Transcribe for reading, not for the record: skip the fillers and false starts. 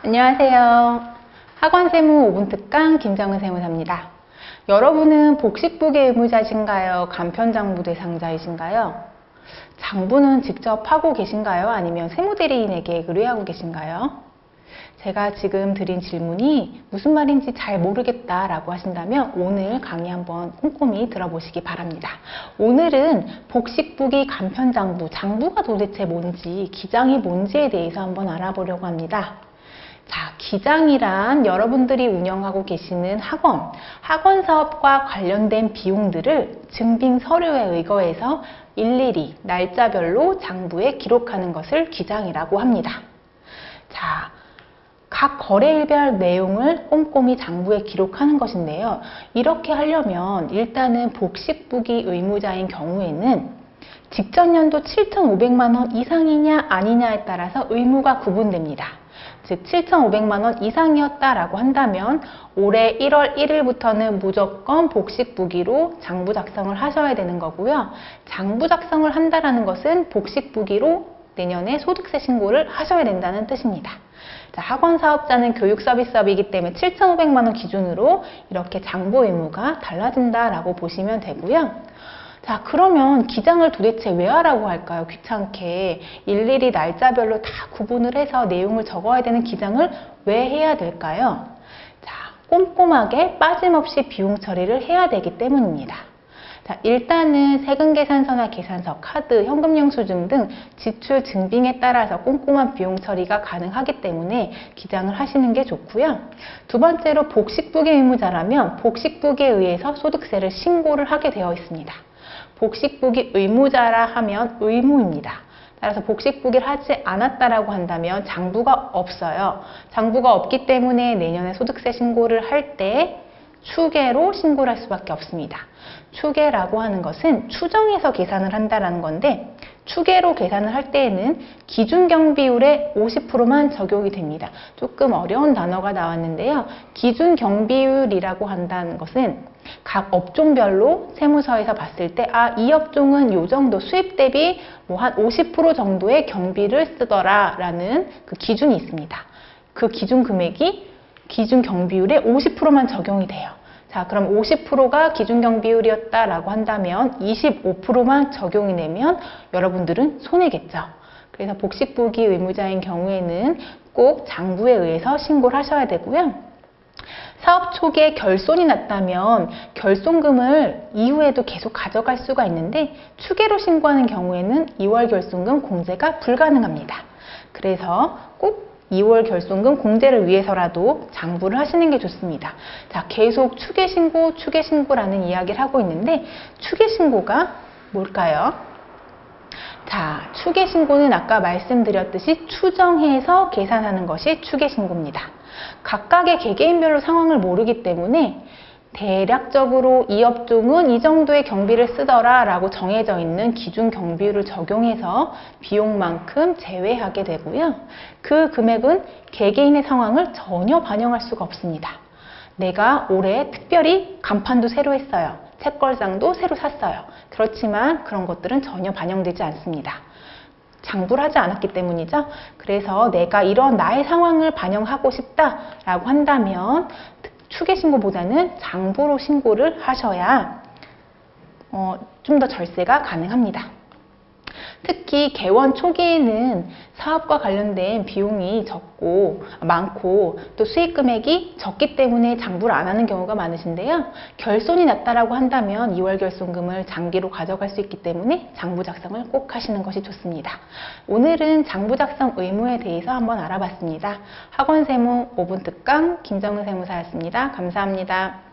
안녕하세요. 학원세무 5분 특강 김정은 세무사입니다. 여러분은 복식부기 의무자이신가요? 간편장부 대상자이신가요? 장부는 직접 하고 계신가요? 아니면 세무대리인에게 의뢰하고 계신가요? 제가 지금 드린 질문이 무슨 말인지 잘 모르겠다라고 하신다면 오늘 강의 한번 꼼꼼히 들어보시기 바랍니다. 오늘은 복식부기 간편장부, 장부가 도대체 뭔지, 기장이 뭔지에 대해서 한번 알아보려고 합니다. 자, 기장이란 여러분들이 운영하고 계시는 학원 사업과 관련된 비용들을 증빙 서류에 의거해서 일일이 날짜별로 장부에 기록하는 것을 기장이라고 합니다. 자, 각 거래일별 내용을 꼼꼼히 장부에 기록하는 것인데요. 이렇게 하려면 일단은 복식부기 의무자인 경우에는 직전 연도 7,500만 원 이상이냐 아니냐에 따라서 의무가 구분됩니다. 즉 7,500만 원 이상이었다라고 한다면 올해 1월 1일부터는 무조건 복식부기로 장부 작성을 하셔야 되는 거고요. 장부 작성을 한다라는 것은 복식부기로 내년에 소득세 신고를 하셔야 된다는 뜻입니다. 자, 학원 사업자는 교육 서비스업이기 때문에 7,500만 원 기준으로 이렇게 장부 의무가 달라진다라고 보시면 되고요. 자, 그러면 기장을 도대체 왜 하라고 할까요? 귀찮게 일일이 날짜별로 다 구분을 해서 내용을 적어야 되는 기장을 왜 해야 될까요? 자, 꼼꼼하게 빠짐없이 비용 처리를 해야 되기 때문입니다. 자, 일단은 세금계산서나 계산서, 카드, 현금영수증 등 지출 증빙에 따라서 꼼꼼한 비용 처리가 가능하기 때문에 기장을 하시는 게 좋고요. 두 번째로 복식부기 의무자라면 복식부기에 의해서 소득세를 신고를 하게 되어 있습니다. 복식부기 의무자라 하면 의무입니다. 따라서 복식부기를 하지 않았다라고 한다면 장부가 없어요. 장부가 없기 때문에 내년에 소득세 신고를 할 때 추계로 신고를 할 수밖에 없습니다. 추계라고 하는 것은 추정해서 계산을 한다는 건데 추계로 계산을 할 때에는 기준경비율의 50%만 적용이 됩니다. 조금 어려운 단어가 나왔는데요. 기준경비율이라고 한다는 것은 각 업종별로 세무서에서 봤을 때 이 업종은 요 정도 수입 대비 뭐 한 50% 정도의 경비를 쓰더라 라는 그 기준이 있습니다. 그 기준 금액이 기준 경비율의 50%만 적용이 돼요. 자, 그럼 50%가 기준 경비율이었다라고 한다면 25%만 적용이 되면 여러분들은 손해겠죠. 그래서 복식부기 의무자인 경우에는 꼭 장부에 의해서 신고를 하셔야 되고요. 사업 초기에 결손이 났다면 결손금을 이후에도 계속 가져갈 수가 있는데 추계로 신고하는 경우에는 2월 결손금 공제가 불가능합니다. 그래서 꼭 2월 결손금 공제를 위해서라도 장부를 하시는 게 좋습니다. 자, 계속 추계신고라는 이야기를 하고 있는데 추계신고가 뭘까요? 자, 추계신고는 아까 말씀드렸듯이 추정해서 계산하는 것이 추계신고입니다. 각각의 개개인별로 상황을 모르기 때문에 대략적으로 이 업종은 이 정도의 경비를 쓰더라 라고 정해져 있는 기준 경비율을 적용해서 비용만큼 제외하게 되고요. 그 금액은 개개인의 상황을 전혀 반영할 수가 없습니다. 내가 올해 특별히 간판도 새로 했어요. 책걸상도 새로 샀어요. 그렇지만 그런 것들은 전혀 반영되지 않습니다. 장부를 하지 않았기 때문이죠. 그래서 내가 이런 나의 상황을 반영하고 싶다라고 한다면 추계신고보다는 장부로 신고를 하셔야 좀 더 절세가 가능합니다. 특히 개원 초기에는 사업과 관련된 비용이 많고 또 수익 금액이 적기 때문에 장부를 안 하는 경우가 많으신데요. 결손이 났다라고 한다면 2월 결손금을 장기로 가져갈 수 있기 때문에 장부 작성을 꼭 하시는 것이 좋습니다. 오늘은 장부 작성 의무에 대해서 한번 알아봤습니다. 학원세무 5분 특강 김정은 세무사였습니다. 감사합니다.